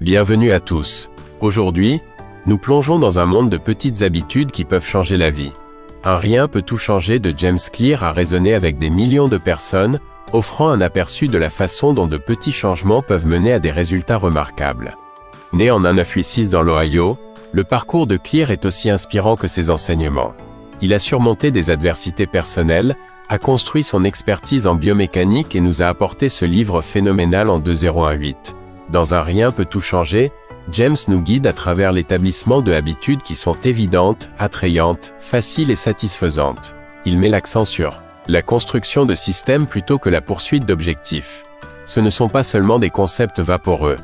Bienvenue à tous. Aujourd'hui, nous plongeons dans un monde de petites habitudes qui peuvent changer la vie. Un rien peut tout changer de James Clear a résonné avec des millions de personnes, offrant un aperçu de la façon dont de petits changements peuvent mener à des résultats remarquables. Né en 1986 dans l'Ohio, le parcours de Clear est aussi inspirant que ses enseignements. Il a surmonté des adversités personnelles, a construit son expertise en biomécanique et nous a apporté ce livre phénoménal en 2018. Dans Un rien peut tout changer, James nous guide à travers l'établissement de habitudes qui sont évidentes, attrayantes, faciles et satisfaisantes. Il met l'accent sur la construction de systèmes plutôt que la poursuite d'objectifs. Ce ne sont pas seulement des concepts vaporeux.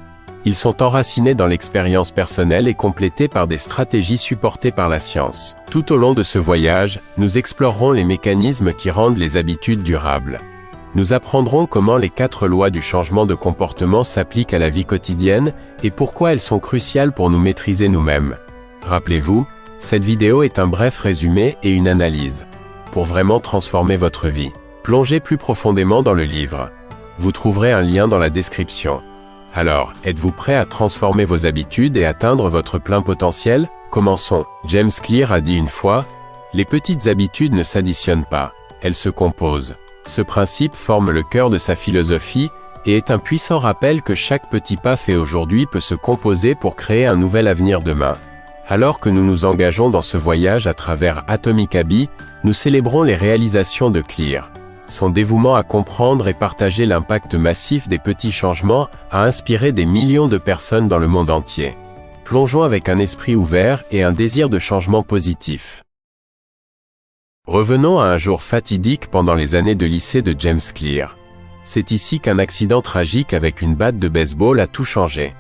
Ils sont enracinés dans l'expérience personnelle et complétés par des stratégies supportées par la science. Tout au long de ce voyage, nous explorerons les mécanismes qui rendent les habitudes durables. Nous apprendrons comment les 4 lois du changement de comportement s'appliquent à la vie quotidienne et pourquoi elles sont cruciales pour nous maîtriser nous-mêmes. Rappelez-vous, cette vidéo est un bref résumé et une analyse. Pour vraiment transformer votre vie, plongez plus profondément dans le livre. Vous trouverez un lien dans la description. Alors, êtes-vous prêt à transformer vos habitudes et atteindre votre plein potentiel? Commençons. James Clear a dit une fois, « Les petites habitudes ne s'additionnent pas, elles se composent. » Ce principe forme le cœur de sa philosophie et est un puissant rappel que chaque petit pas fait aujourd'hui peut se composer pour créer un nouvel avenir demain. Alors que nous nous engageons dans ce voyage à travers Atomic Habits, nous célébrons les réalisations de Clear. Son dévouement à comprendre et partager l'impact massif des petits changements a inspiré des millions de personnes dans le monde entier. Plongeons avec un esprit ouvert et un désir de changement positif. Revenons à un jour fatidique pendant les années de lycée de James Clear. C'est ici qu'un accident tragique avec une batte de baseball a tout changé.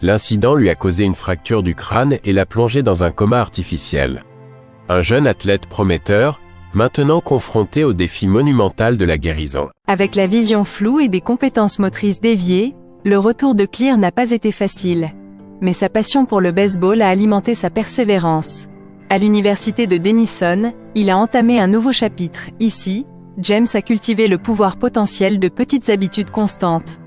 L'incident lui a causé une fracture du crâne et l'a plongé dans un coma artificiel. Un jeune athlète prometteur, maintenant confronté au défi monumental de la guérison. Avec la vision floue et des compétences motrices déviées, le retour de Clear n'a pas été facile. Mais sa passion pour le baseball a alimenté sa persévérance. À l'université de Denison, il a entamé un nouveau chapitre. Ici, James a cultivé le pouvoir potentiel de petites habitudes constantes.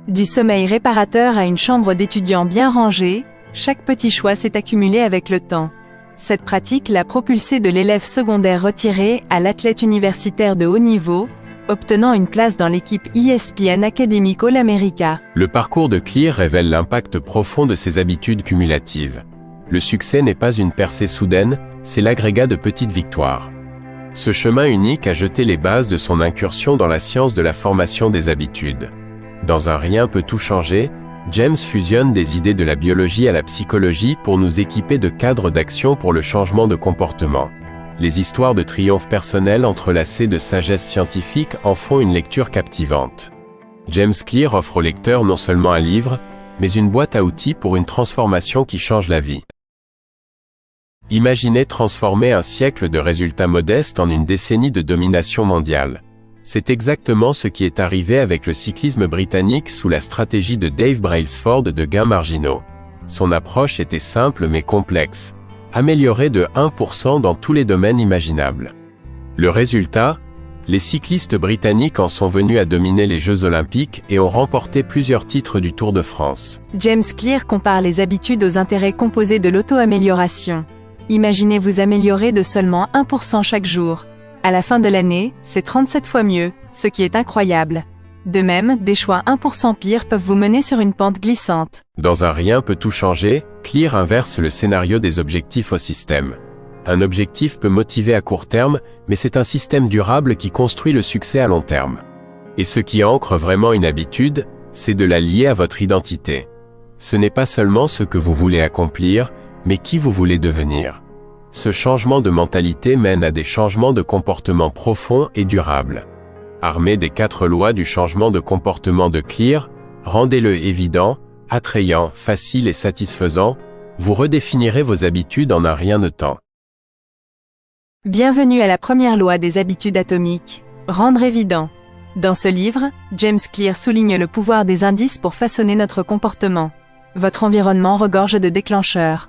Du sommeil réparateur à une chambre d'étudiant bien rangée, chaque petit choix s'est accumulé avec le temps. Cette pratique l'a propulsé de l'élève secondaire retiré à l'athlète universitaire de haut niveau, obtenant une place dans l'équipe ESPN Academic All-America. Le parcours de Clear révèle l'impact profond de ses habitudes cumulatives. Le succès n'est pas une percée soudaine, c'est l'agrégat de petites victoires. Ce chemin unique a jeté les bases de son incursion dans la science de la formation des habitudes. Dans Un rien peut tout changer, James fusionne des idées de la biologie à la psychologie pour nous équiper de cadres d'action pour le changement de comportement. Les histoires de triomphe personnels entrelacées de sagesse scientifique en font une lecture captivante. James Clear offre au lecteur non seulement un livre, mais une boîte à outils pour une transformation qui change la vie. Imaginez transformer un siècle de résultats modestes en une décennie de domination mondiale. C'est exactement ce qui est arrivé avec le cyclisme britannique sous la stratégie de Dave Brailsford de gains marginaux. Son approche était simple mais complexe. Améliorer de 1% dans tous les domaines imaginables. Le résultat? Les cyclistes britanniques en sont venus à dominer les Jeux Olympiques et ont remporté plusieurs titres du Tour de France. James Clear compare les habitudes aux intérêts composés de l'auto-amélioration. Imaginez vous améliorer de seulement 1% chaque jour. À la fin de l'année, c'est 37 fois mieux, ce qui est incroyable. De même, des choix 1% pires peuvent vous mener sur une pente glissante. Dans Un rien peut tout changer, Clear inverse le scénario des objectifs au système. Un objectif peut motiver à court terme, mais c'est un système durable qui construit le succès à long terme. Et ce qui ancre vraiment une habitude, c'est de la lier à votre identité. Ce n'est pas seulement ce que vous voulez accomplir, mais qui vous voulez devenir. Ce changement de mentalité mène à des changements de comportement profonds et durables. Armé des 4 lois du changement de comportement de Clear, rendez-le évident, attrayant, facile et satisfaisant, vous redéfinirez vos habitudes en un rien de temps. Bienvenue à la première loi des habitudes atomiques, rendre évident. Dans ce livre, James Clear souligne le pouvoir des indices pour façonner notre comportement. Votre environnement regorge de déclencheurs.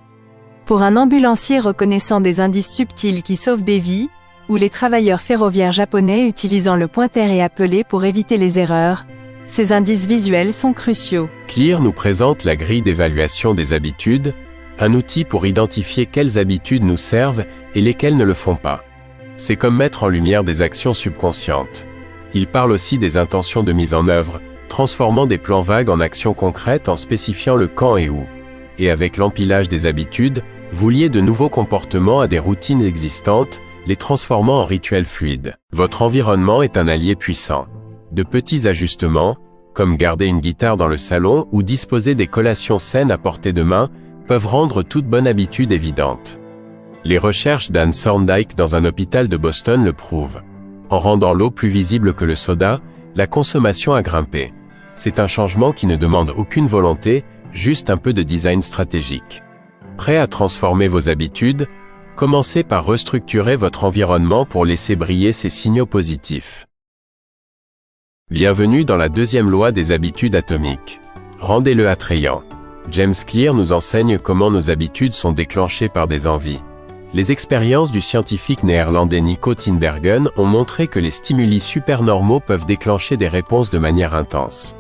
Pour un ambulancier reconnaissant des indices subtils qui sauvent des vies, ou les travailleurs ferroviaires japonais utilisant le pointer et appeler pour éviter les erreurs, Ces indices visuels sont cruciaux. Clear nous présente la grille d'évaluation des habitudes, un outil pour identifier quelles habitudes nous servent et lesquelles ne le font pas. C'est comme mettre en lumière des actions subconscientes. Il parle aussi des intentions de mise en œuvre, transformant des plans vagues en actions concrètes en spécifiant le quand et où. Et avec l'empilage des habitudes, vous liez de nouveaux comportements à des routines existantes, les transformant en rituels fluides. Votre environnement est un allié puissant. De petits ajustements, comme garder une guitare dans le salon ou disposer des collations saines à portée de main, peuvent rendre toute bonne habitude évidente. Les recherches d'Anne Thorndike dans un hôpital de Boston le prouvent. En rendant l'eau plus visible que le soda, la consommation a grimpé. C'est un changement qui ne demande aucune volonté, juste un peu de design stratégique. Prêt à transformer vos habitudes? Commencez par restructurer votre environnement pour laisser briller ces signaux positifs. Bienvenue dans la deuxième loi des habitudes atomiques. Rendez-le attrayant. James Clear nous enseigne comment nos habitudes sont déclenchées par des envies. Les expériences du scientifique néerlandais Nico Tinbergen ont montré que les stimuli supernormaux peuvent déclencher des réponses de manière intense.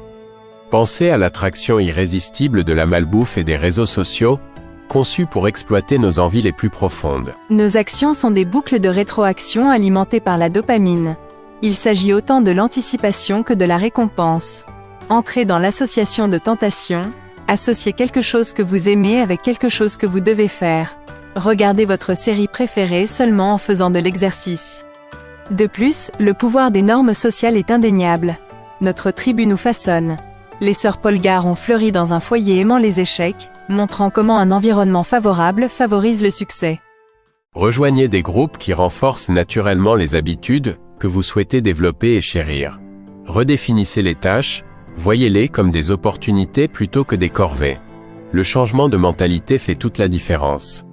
Pensez à l'attraction irrésistible de la malbouffe et des réseaux sociaux, conçus pour exploiter nos envies les plus profondes. Nos actions sont des boucles de rétroaction alimentées par la dopamine. Il s'agit autant de l'anticipation que de la récompense. Entrez dans l'association de tentation, associez quelque chose que vous aimez avec quelque chose que vous devez faire. Regardez votre série préférée seulement en faisant de l'exercice. De plus, le pouvoir des normes sociales est indéniable. Notre tribu nous façonne. Les sœurs Polgar ont fleuri dans un foyer aimant les échecs, montrant comment un environnement favorable favorise le succès. Rejoignez des groupes qui renforcent naturellement les habitudes que vous souhaitez développer et chérir. Redéfinissez les tâches, voyez-les comme des opportunités plutôt que des corvées. Le changement de mentalité fait toute la différence.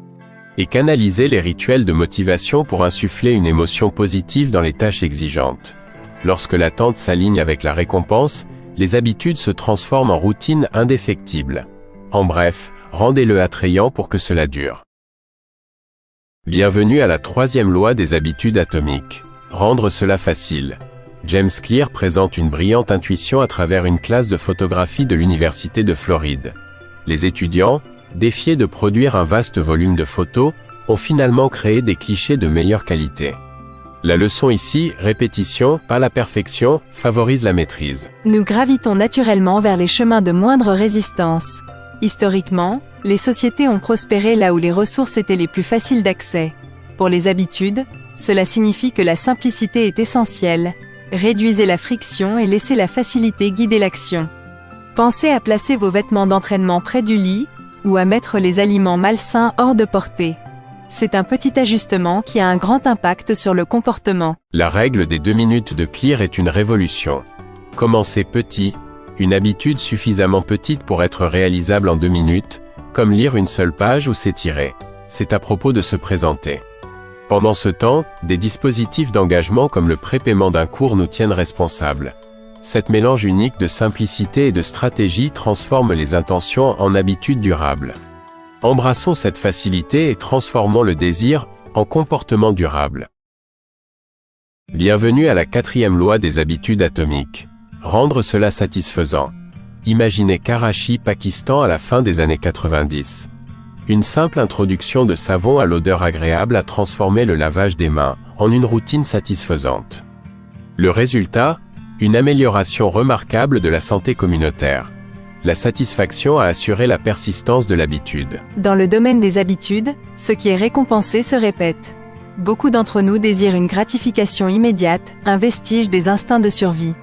Et canalisez les rituels de motivation pour insuffler une émotion positive dans les tâches exigeantes. Lorsque l'attente s'aligne avec la récompense, les habitudes se transforment en routine indéfectible. En bref, rendez-le attrayant pour que cela dure. Bienvenue à la troisième loi des habitudes atomiques. Rendre cela facile. James Clear présente une brillante intuition à travers une classe de photographie de l'Université de Floride. Les étudiants, défiés de produire un vaste volume de photos, ont finalement créé des clichés de meilleure qualité. La leçon ici, répétition, pas la perfection, favorise la maîtrise. Nous gravitons naturellement vers les chemins de moindre résistance. Historiquement, les sociétés ont prospéré là où les ressources étaient les plus faciles d'accès. Pour les habitudes, cela signifie que la simplicité est essentielle. Réduisez la friction et laissez la facilité guider l'action. Pensez à placer vos vêtements d'entraînement près du lit, ou à mettre les aliments malsains hors de portée. C'est un petit ajustement qui a un grand impact sur le comportement. La règle des 2 minutes de Clear est une révolution. Commencez petit, une habitude suffisamment petite pour être réalisable en 2 minutes, comme lire une seule page ou s'étirer. C'est à propos de se présenter. Pendant ce temps, des dispositifs d'engagement comme le prépaiement d'un cours nous tiennent responsables. Cette mélange unique de simplicité et de stratégie transforme les intentions en habitudes durables. Embrassons cette facilité et transformons le désir en comportement durable. Bienvenue à la quatrième loi des habitudes atomiques. Rendre cela satisfaisant. Imaginez Karachi, Pakistan à la fin des années 90. Une simple introduction de savon à l'odeur agréable a transformé le lavage des mains en une routine satisfaisante. Le résultat? Une amélioration remarquable de la santé communautaire. La satisfaction a assuré la persistance de l'habitude. Dans le domaine des habitudes, ce qui est récompensé se répète. Beaucoup d'entre nous désirent une gratification immédiate, un vestige des instincts de survie.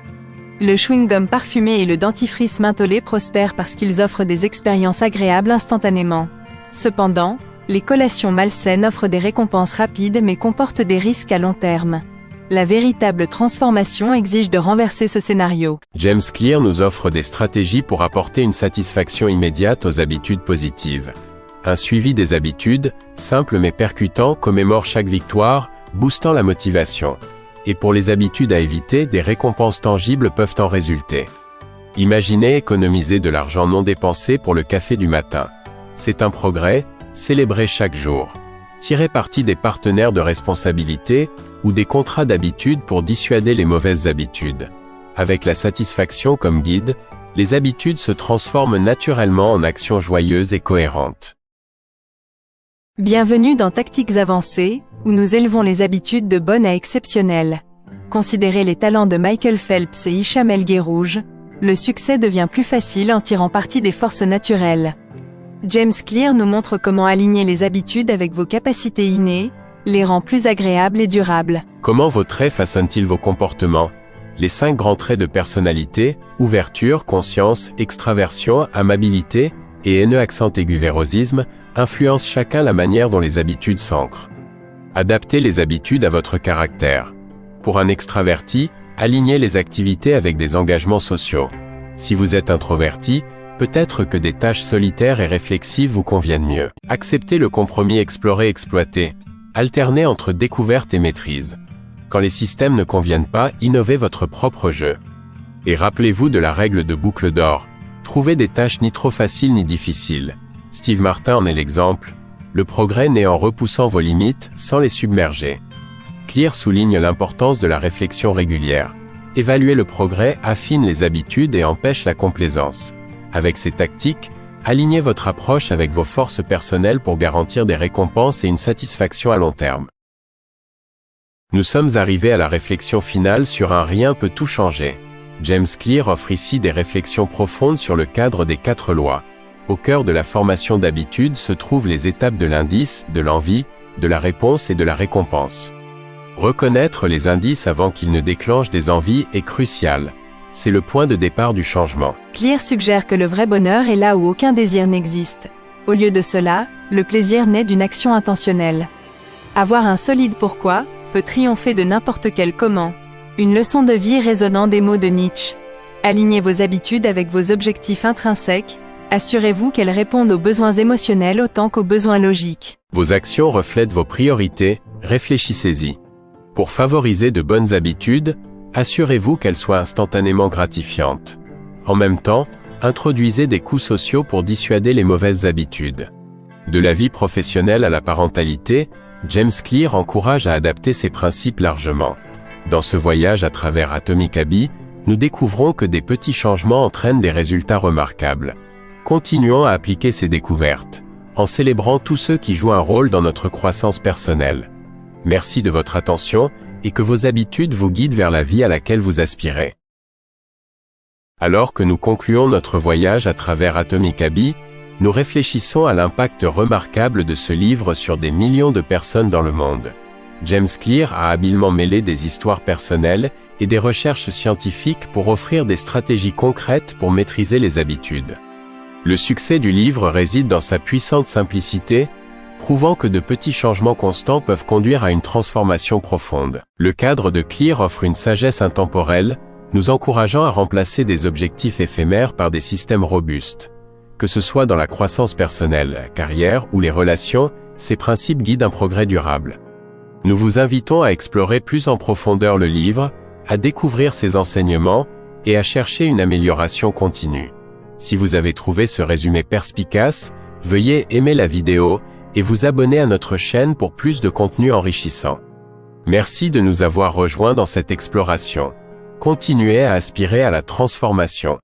Le chewing-gum parfumé et le dentifrice mentholé prospèrent parce qu'ils offrent des expériences agréables instantanément. Cependant, les collations malsaines offrent des récompenses rapides mais comportent des risques à long terme. La véritable transformation exige de renverser ce scénario. James Clear nous offre des stratégies pour apporter une satisfaction immédiate aux habitudes positives. Un suivi des habitudes, simple mais percutant, commémore chaque victoire, boostant la motivation. Et pour les habitudes à éviter, des récompenses tangibles peuvent en résulter. Imaginez économiser de l'argent non dépensé pour le café du matin. C'est un progrès, célébrez chaque jour. Tirez parti des partenaires de responsabilité ou des contrats d'habitude pour dissuader les mauvaises habitudes. Avec la satisfaction comme guide, les habitudes se transforment naturellement en actions joyeuses et cohérentes. Bienvenue dans Tactiques avancées, où nous élevons les habitudes de bonnes à exceptionnelles. Considérez les talents de Michael Phelps et Hicham El Guerrouj, le succès devient plus facile en tirant parti des forces naturelles. James Clear nous montre comment aligner les habitudes avec vos capacités innées, les rend plus agréables et durables. Comment vos traits façonnent-ils vos comportements? Les 5 grands traits de personnalité, ouverture, conscience, extraversion, amabilité et haineux accent aigu vérosisme, influencent chacun la manière dont les habitudes s'ancrent. Adaptez les habitudes à votre caractère. Pour un extraverti, alignez les activités avec des engagements sociaux. Si vous êtes introverti, peut-être que des tâches solitaires et réflexives vous conviennent mieux. Acceptez le compromis explorer-exploiter. Alternez entre découverte et maîtrise. Quand les systèmes ne conviennent pas, innovez votre propre jeu. Et rappelez-vous de la règle de boucle d'or. Trouvez des tâches ni trop faciles ni difficiles. Steve Martin en est l'exemple. Le progrès naît en repoussant vos limites, sans les submerger. Clear souligne l'importance de la réflexion régulière. Évaluer le progrès affine les habitudes et empêche la complaisance. Avec ces tactiques, alignez votre approche avec vos forces personnelles pour garantir des récompenses et une satisfaction à long terme. Nous sommes arrivés à la réflexion finale sur un rien peut tout changer. James Clear offre ici des réflexions profondes sur le cadre des 4 lois. Au cœur de la formation d'habitudes se trouvent les étapes de l'indice, de l'envie, de la réponse et de la récompense. Reconnaître les indices avant qu'ils ne déclenchent des envies est crucial. C'est le point de départ du changement. Clear suggère que le vrai bonheur est là où aucun désir n'existe. Au lieu de cela, le plaisir naît d'une action intentionnelle. Avoir un solide pourquoi peut triompher de n'importe quel comment. Une leçon de vie résonnant des mots de Nietzsche. Alignez vos habitudes avec vos objectifs intrinsèques. Assurez-vous qu'elles répondent aux besoins émotionnels autant qu'aux besoins logiques. Vos actions reflètent vos priorités, réfléchissez-y. Pour favoriser de bonnes habitudes, assurez-vous qu'elles soient instantanément gratifiantes. En même temps, introduisez des coûts sociaux pour dissuader les mauvaises habitudes. De la vie professionnelle à la parentalité, James Clear encourage à adapter ces principes largement. Dans ce voyage à travers Atomic Habits, nous découvrons que des petits changements entraînent des résultats remarquables. Continuons à appliquer ces découvertes, en célébrant tous ceux qui jouent un rôle dans notre croissance personnelle. Merci de votre attention, et que vos habitudes vous guident vers la vie à laquelle vous aspirez. Alors que nous concluons notre voyage à travers Atomic Habits, nous réfléchissons à l'impact remarquable de ce livre sur des millions de personnes dans le monde. James Clear a habilement mêlé des histoires personnelles et des recherches scientifiques pour offrir des stratégies concrètes pour maîtriser les habitudes. Le succès du livre réside dans sa puissante simplicité, prouvant que de petits changements constants peuvent conduire à une transformation profonde. Le cadre de Clear offre une sagesse intemporelle, nous encourageant à remplacer des objectifs éphémères par des systèmes robustes. Que ce soit dans la croissance personnelle, la carrière ou les relations, ces principes guident un progrès durable. Nous vous invitons à explorer plus en profondeur le livre, à découvrir ses enseignements et à chercher une amélioration continue. Si vous avez trouvé ce résumé perspicace, veuillez aimer la vidéo et vous abonner à notre chaîne pour plus de contenu enrichissant. Merci de nous avoir rejoints dans cette exploration. Continuez à aspirer à la transformation.